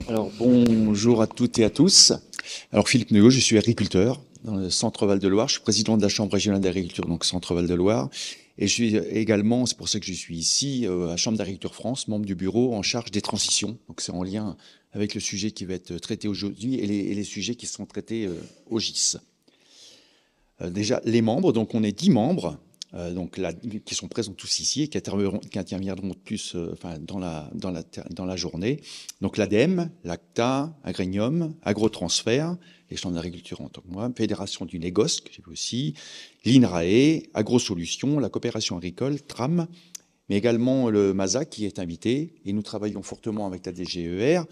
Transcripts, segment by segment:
Alors, bonjour à toutes et à tous. Alors, Philippe Neugaud, je suis agriculteur dans le Centre Val-de-Loire. Je suis président de la Chambre régionale d'agriculture, donc Centre Val-de-Loire. Et je suis également, c'est pour ça que je suis ici, à la Chambre d'agriculture France, membre du bureau en charge des transitions. Donc, c'est en lien avec le sujet qui va être traité aujourd'hui et les sujets qui sont traités au GIS. Déjà, les membres, donc on est 10 membres. Donc là, qui sont présents tous ici et qui interviendront plus enfin, dans la journée. Donc l'ADEME, l'ACTA, Agrenium, Agrotransfert, les chambres d'agriculture en tant que moi, Fédération du négoce, que j'ai vu aussi, l'INRAE, AgroSolutions, la coopération agricole, TRAM, mais également le MASA qui est invité. Et nous travaillons fortement avec la DGER,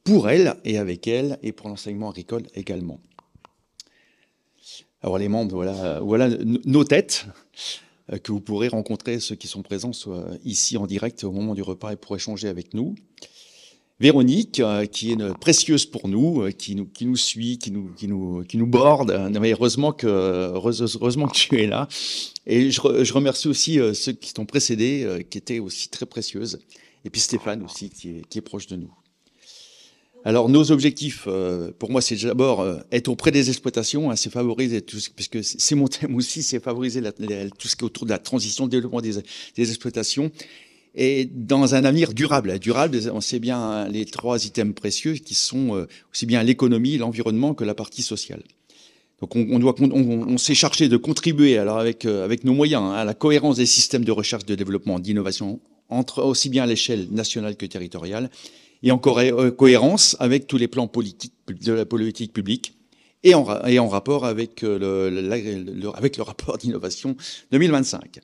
pour elle et avec elle, et pour l'enseignement agricole également. Alors les membres, voilà nos têtes que vous pourrez rencontrer, ceux qui sont présents soit ici en direct au moment du repas et pour échanger avec nous. Véronique, qui est une précieuse pour nous, qui nous suit, qui nous borde. Mais heureusement que tu es là. Et je remercie aussi ceux qui t'ont précédé, qui étaient aussi très précieuses. Et puis Stéphane aussi, qui est proche de nous. Alors nos objectifs, pour moi, c'est d'abord être auprès des exploitations, hein, c'est favoriser tout, puisque c'est mon thème aussi, c'est favoriser tout ce qui est autour de la transition, le développement des exploitations, et dans un avenir durable. Durable, on sait bien hein, les trois items précieux qui sont aussi bien l'économie, l'environnement que la partie sociale. Donc on s'est chargé de contribuer, alors avec nos moyens, hein, à la cohérence des systèmes de recherche, de développement, d'innovation, entre aussi bien à l'échelle nationale que territoriale, et en cohérence avec tous les plans politiques de la politique publique et en rapport avec avec le rapport d'innovation 2025.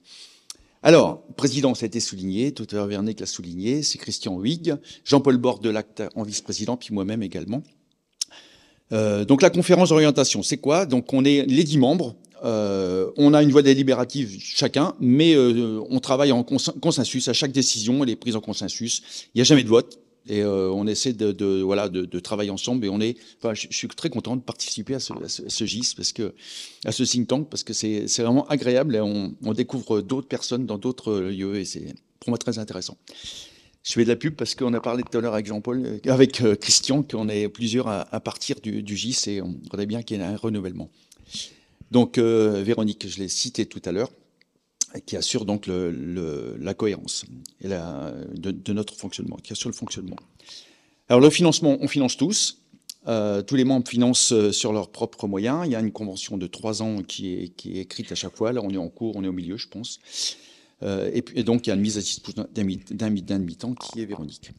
Alors, président, ça a été souligné, tout à l'heure Véronique l'a souligné, c'est Christian Huyghe, Jean-Paul Borde de l'ACTA en vice-président, puis moi-même également. Donc la conférence d'orientation, c'est quoi? Donc on est les 10 membres, on a une voix délibérative chacun, mais on travaille en consensus. À chaque décision, elle est prise en consensus. Il n'y a jamais de vote. Et on essaie de travailler ensemble. Et enfin, je suis très content de participer à ce GIS, à ce think tank, parce que c'est vraiment agréable. Et on découvre d'autres personnes dans d'autres lieux. Et c'est pour moi très intéressant. Je fais de la pub parce qu'on a parlé tout à l'heure avec Jean-Paul, avec Christian, qu'on est plusieurs à partir du GIS et on voudrait bien qu'il y ait un renouvellement. Donc Véronique, je l'ai cité tout à l'heure, qui assure donc la cohérence et de notre fonctionnement, qui assure le fonctionnement. Alors le financement, on finance tous. Tous les membres financent sur leurs propres moyens. Il y a une convention de 3 ans qui est écrite à chaque fois. Là, on est en cours, on est au milieu, je pense. Et donc, il y a une mise à disposition d'un mi-temps qui est Véronique.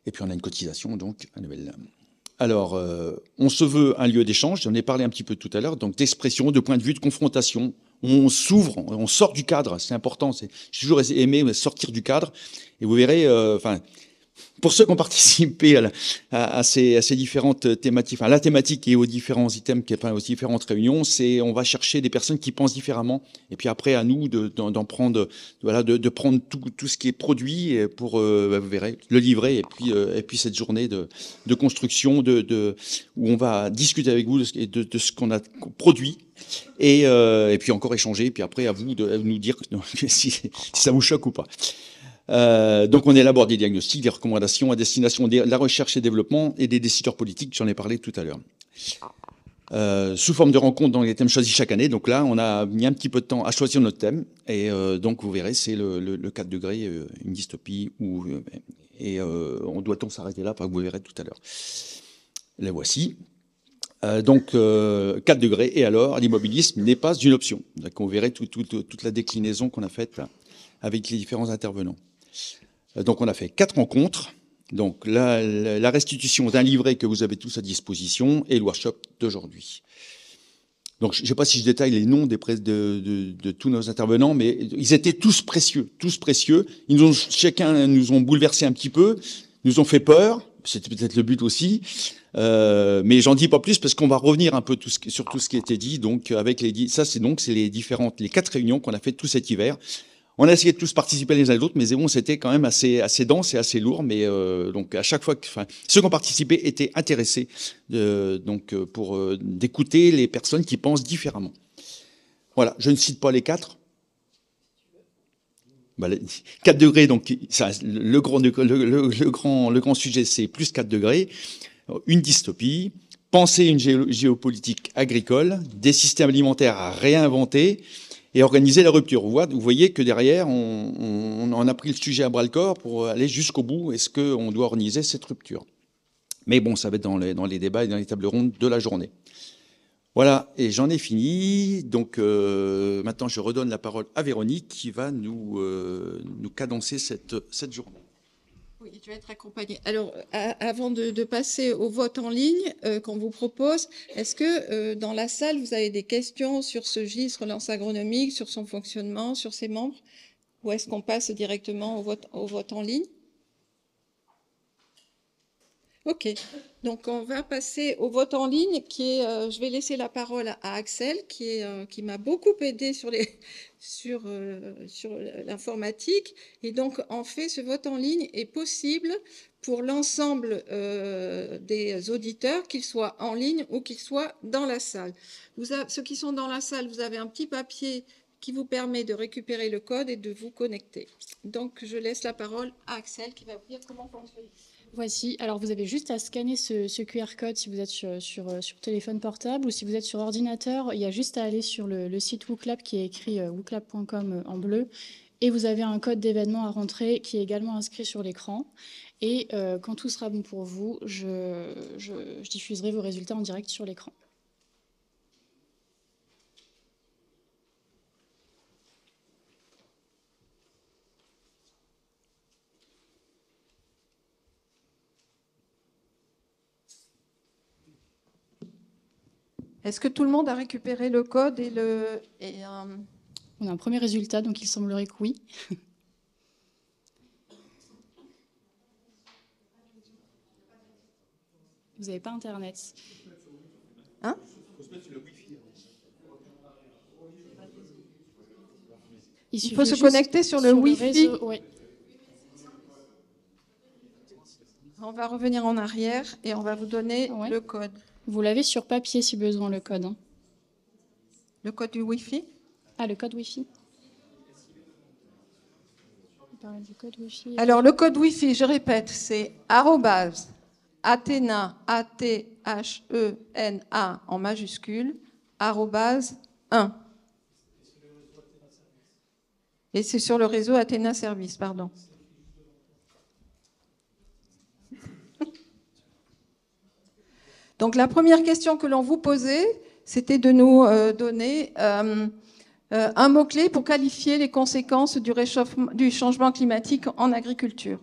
Et puis, on a une cotisation, donc, annuelle. Alors, on se veut un lieu d'échange, j'en ai parlé un petit peu tout à l'heure, donc d'expression, de point de vue, de confrontation. On s'ouvre, on sort du cadre, c'est important. J'ai toujours aimé sortir du cadre. Et vous verrez, pour ceux qui ont participé à ces différentes thématiques, enfin la thématique et aux différents items, enfin aux différentes réunions, on va chercher des personnes qui pensent différemment. Et puis après, à nous d'en prendre, voilà, de prendre tout ce qui est produit pour, vous verrez, le livrer. Et puis cette journée de construction, où on va discuter avec vous de ce qu'on a produit. Et puis encore échanger. Et puis après, à vous de nous dire si ça vous choque ou pas. Donc on élabore des diagnostics, des recommandations à destination de la recherche et développement et des décideurs politiques, j'en ai parlé tout à l'heure. Sous forme de rencontres dans les thèmes choisis chaque année. Donc là, on a mis un petit peu de temps à choisir notre thème. Et donc vous verrez, c'est le 4 degrés, une dystopie. Doit-on s'arrêter là? Enfin, vous verrez tout à l'heure. Les voici. Donc 4 degrés. Et alors, l'immobilisme n'est pas une option. Donc on verrait toute la déclinaison qu'on a faite là, avec les différents intervenants. Donc on a fait 4 rencontres. Donc la restitution d'un livret que vous avez tous à disposition et le workshop d'aujourd'hui. Donc je ne sais pas si je détaille les noms de tous nos intervenants, mais ils étaient tous précieux, tous précieux. Chacun nous ont bouleversé un petit peu, nous ont fait peur. C'était peut-être le but aussi. Mais j'en dis pas plus parce qu'on va revenir un peu sur tout ce qui a été dit. Donc avec c'est les 4 réunions qu'on a faites tout cet hiver. On a essayé de tous participer les uns les autres, mais bon, c'était quand même assez dense et assez lourd. Mais donc à chaque fois, ceux qui ont participé étaient intéressés pour d'écouter les personnes qui pensent différemment. Voilà, je ne cite pas les 4. Bah, 4 degrés, donc ça, le grand sujet, c'est plus 4 degrés, une dystopie, penser une géopolitique agricole, des systèmes alimentaires à réinventer et organiser la rupture. Vous voyez que derrière, on en a pris le sujet à bras-le-corps pour aller jusqu'au bout. Est-ce qu'on doit organiser cette rupture? Mais bon, ça va être dans les débats et dans les tables rondes de la journée. Voilà, et j'en ai fini. Donc maintenant, je redonne la parole à Véronique qui va nous cadencer cette journée. Oui, tu vas être accompagné. Alors, avant de passer au vote en ligne qu'on vous propose, est-ce que dans la salle, vous avez des questions sur ce GIS Relance Agronomique, sur son fonctionnement, sur ses membres? Ou est-ce qu'on passe directement au vote en ligne? Ok, donc on va passer au vote en ligne je vais laisser la parole à Axel qui m'a beaucoup aidé sur l'informatique. Et donc en fait, ce vote en ligne est possible pour l'ensemble des auditeurs, qu'ils soient en ligne ou qu'ils soient dans la salle. Ceux qui sont dans la salle, vous avez un petit papier qui vous permet de récupérer le code et de vous connecter. Donc je laisse la parole à Axel qui va vous dire comment fonctionner. Voici, alors vous avez juste à scanner ce QR code si vous êtes sur téléphone portable ou si vous êtes sur ordinateur, il y a juste à aller sur le site WooClap qui est écrit wooclap.com en bleu et vous avez un code d'événement à rentrer qui est également inscrit sur l'écran. Et quand tout sera bon pour vous, je diffuserai vos résultats en direct sur l'écran. Est-ce que tout le monde a récupéré le code On a un premier résultat, donc il semblerait que oui. Vous n'avez pas Internet. Hein? Il faut se connecter sur le Wi-Fi. Oui. On va revenir en arrière et on va vous donner le code. Vous l'avez sur papier si besoin, le code. Le code du Wi-Fi? Ah, le code Wi-Fi. Alors, le code Wi-Fi, je répète, c'est @Athena, A-T-H-E-N-A en majuscule, @1. Et c'est sur le réseau Athena Service, pardon. Donc, la première question que l'on vous posait, c'était de nous donner un mot-clé pour qualifier les conséquences du changement climatique en agriculture.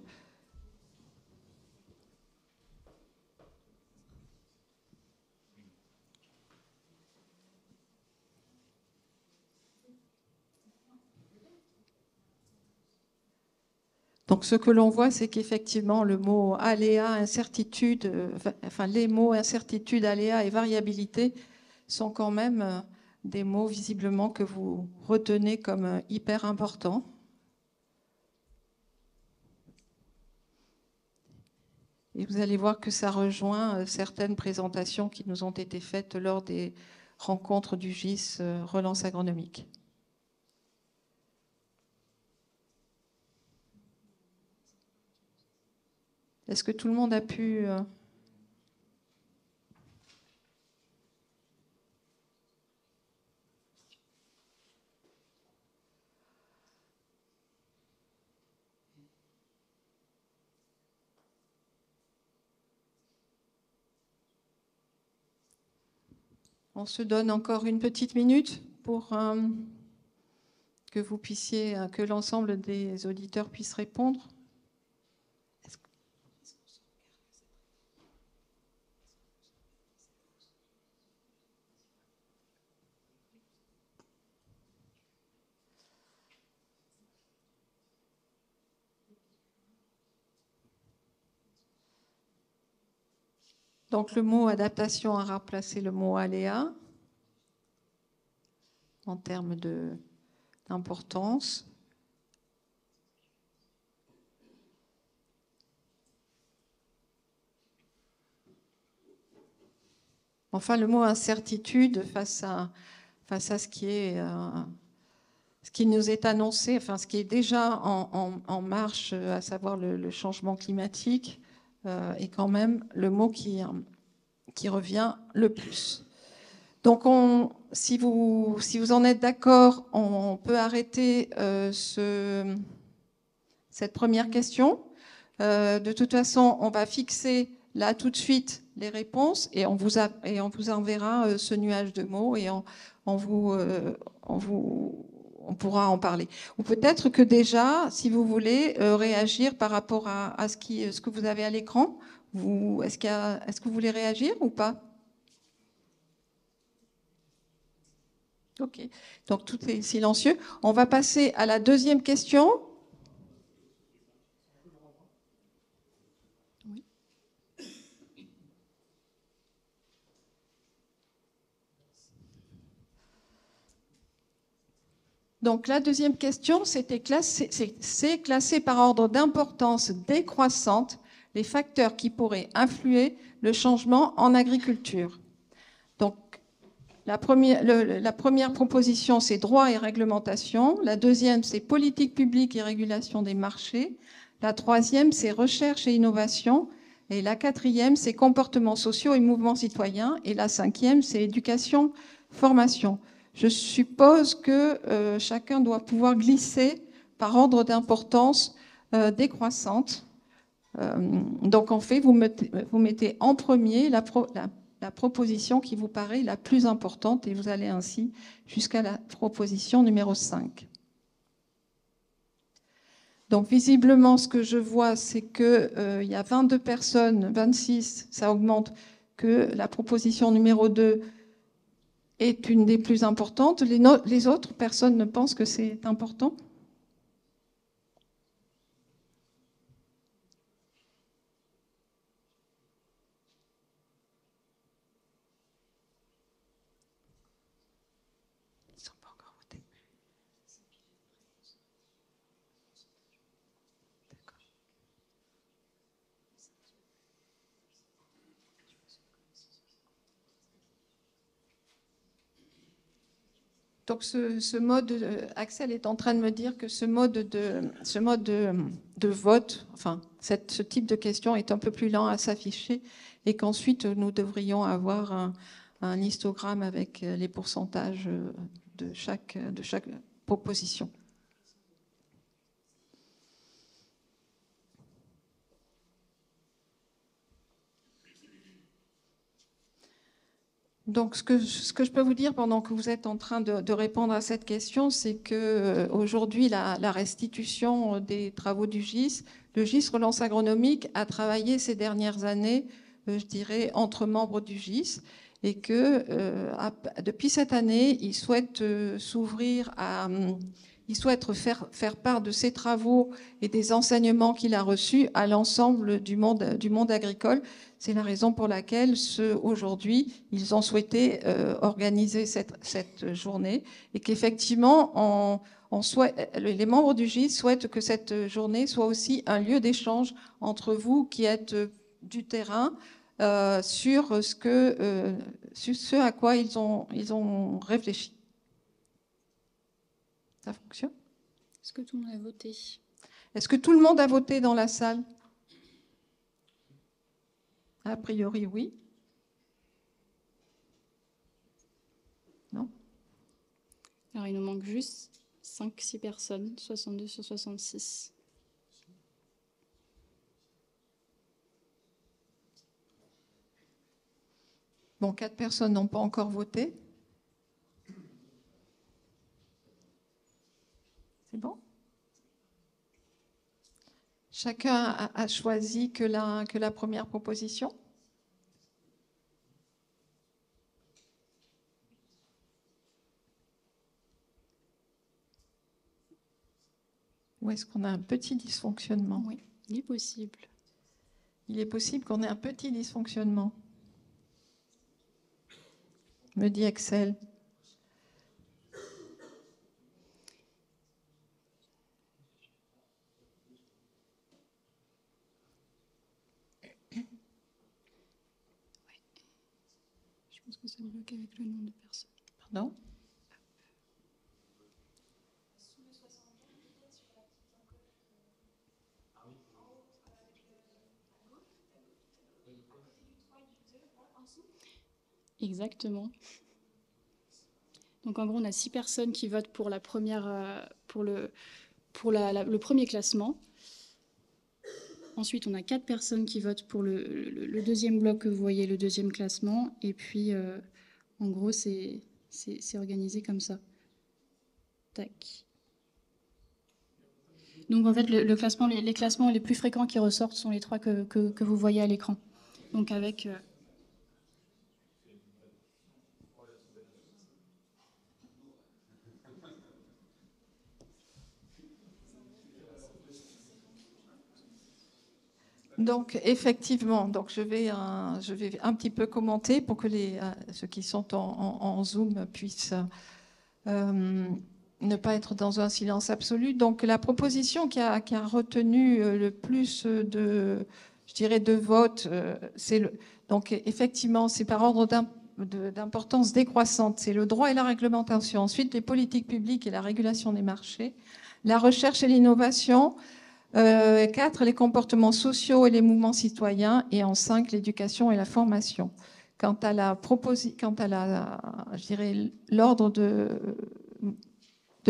Donc, ce que l'on voit, c'est qu'effectivement, le mot aléa, incertitude, les mots incertitude, aléa et variabilité sont quand même des mots visiblement que vous retenez comme hyper importants. Et vous allez voir que ça rejoint certaines présentations qui nous ont été faites lors des rencontres du GIS Relance Agronomique. Est-ce que tout le monde a pu... On se donne encore une petite minute pour que vous puissiez, que l'ensemble des auditeurs puissent répondre. Donc le mot adaptation a remplacé le mot aléa en termes d'importance. Enfin, le mot incertitude face à ce qui est ce qui nous est annoncé, enfin ce qui est déjà en marche, à savoir le changement climatique, est quand même le mot qui revient le plus. Donc, si vous en êtes d'accord, on peut arrêter cette première question. De toute façon, on va fixer là tout de suite les réponses et on vous enverra ce nuage de mots et on pourra en parler. Ou peut-être que déjà, si vous voulez réagir par rapport à ce que vous avez à l'écran, est-ce que vous voulez réagir ou pas? Ok, donc tout est silencieux. On va passer à la deuxième question. Oui. Donc la deuxième question, c'est classer par ordre d'importance décroissante les facteurs qui pourraient influer le changement en agriculture. Donc la première proposition, c'est droit et réglementation. La deuxième, c'est politique publique et régulation des marchés. La troisième, c'est recherche et innovation. Et la quatrième, c'est comportements sociaux et mouvements citoyens. Et la cinquième, c'est éducation, formation. Je suppose que chacun doit pouvoir glisser par ordre d'importance décroissante. Donc en fait, vous mettez en premier la proposition qui vous paraît la plus importante et vous allez ainsi jusqu'à la proposition numéro 5. Donc visiblement, ce que je vois, c'est qu'il y a 22 personnes, 26, ça augmente, que la proposition numéro 2 est une des plus importantes. Les autres personnes ne pensent que c'est important ? Donc ce mode, Axel est en train de me dire que ce mode de vote, enfin ce type de question est un peu plus lent à s'afficher et qu'ensuite nous devrions avoir un histogramme avec les pourcentages de chaque proposition. Donc, ce que je peux vous dire pendant que vous êtes en train de répondre à cette question, c'est que aujourd'hui, la restitution des travaux du GIS, le GIS Relance Agronomique a travaillé ces dernières années, je dirais, entre membres du GIS, et que depuis cette année, il souhaite s'ouvrir à... Il souhaite faire part de ses travaux et des enseignements qu'il a reçus à l'ensemble du monde agricole. C'est la raison pour laquelle aujourd'hui, ils ont souhaité organiser cette journée et qu'effectivement, les membres du GIS souhaitent que cette journée soit aussi un lieu d'échange entre vous qui êtes du terrain sur ce à quoi ils ont réfléchi. Ça fonctionne ? Est-ce que tout le monde a voté ? Est-ce que tout le monde a voté dans la salle ? A priori, oui. Non ? Alors, il nous manque juste 5-6 personnes, 62 sur 66. Bon, 4 personnes n'ont pas encore voté. C'est bon ? Chacun a choisi que la première proposition ? Ou est-ce qu'on a un petit dysfonctionnement ? Oui, il est possible. Il est possible qu'on ait un petit dysfonctionnement, me dit Axel. Je pense que ça bloque avec le nombre de personnes. Pardon ? Exactement. Donc en gros, on a 6 personnes qui votent pour la première, pour le premier classement. Ensuite, on a 4 personnes qui votent pour le deuxième bloc que vous voyez, le deuxième classement. Et puis, en gros, c'est organisé comme ça. Tac. Donc en fait, le classement, les classements les plus fréquents qui ressortent sont les 3 que vous voyez à l'écran. Donc avec... Donc, effectivement, donc je vais un petit peu commenter pour que ceux qui sont en Zoom puissent ne pas être dans un silence absolu. Donc, la proposition qui a retenu le plus de votes, donc effectivement, c'est par ordre d'importance décroissante. C'est le droit et la réglementation. Ensuite, les politiques publiques et la régulation des marchés, la recherche et l'innovation. 4, les comportements sociaux et les mouvements citoyens. Et en 5, l'éducation et la formation. Quant à l'ordre de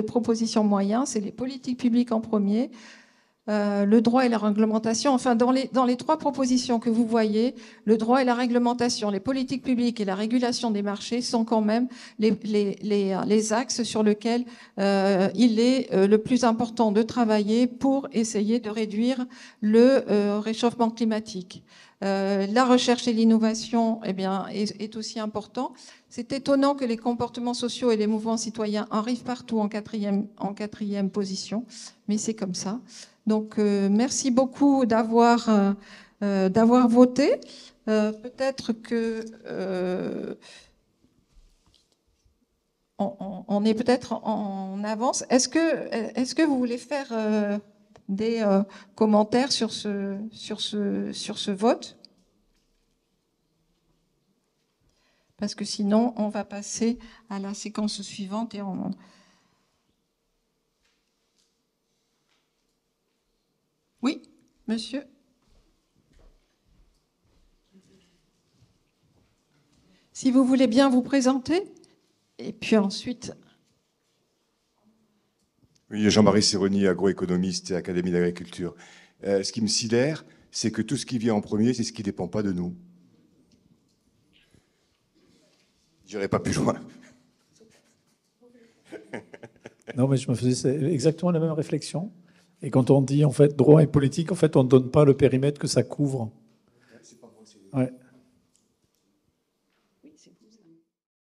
proposition moyen, c'est les politiques publiques en premier, le droit et la réglementation. Enfin, dans les 3 propositions que vous voyez, le droit et la réglementation, les politiques publiques et la régulation des marchés sont quand même les axes sur lesquels il est le plus important de travailler pour essayer de réduire le réchauffement climatique. La recherche et l'innovation, eh bien, est aussi important. C'est étonnant que les comportements sociaux et les mouvements citoyens arrivent partout en quatrième position, mais c'est comme ça. Donc, merci beaucoup d'avoir voté. Peut-être que on est peut-être en avance. Est-ce que vous voulez faire des commentaires sur ce vote? Parce que sinon, on va passer à la séquence suivante et on... Oui, monsieur. Si vous voulez bien vous présenter, et puis ensuite... Oui, Jean-Marie Séroni, agroéconomiste et Académie d'agriculture. Ce qui me sidère, c'est que tout ce qui vient en premier, c'est ce qui ne dépend pas de nous. Je n'irai pas plus loin. Non, mais je me faisais exactement la même réflexion. Et quand on dit en fait droit et politique, en fait, on ne donne pas le périmètre que ça couvre. Ouais.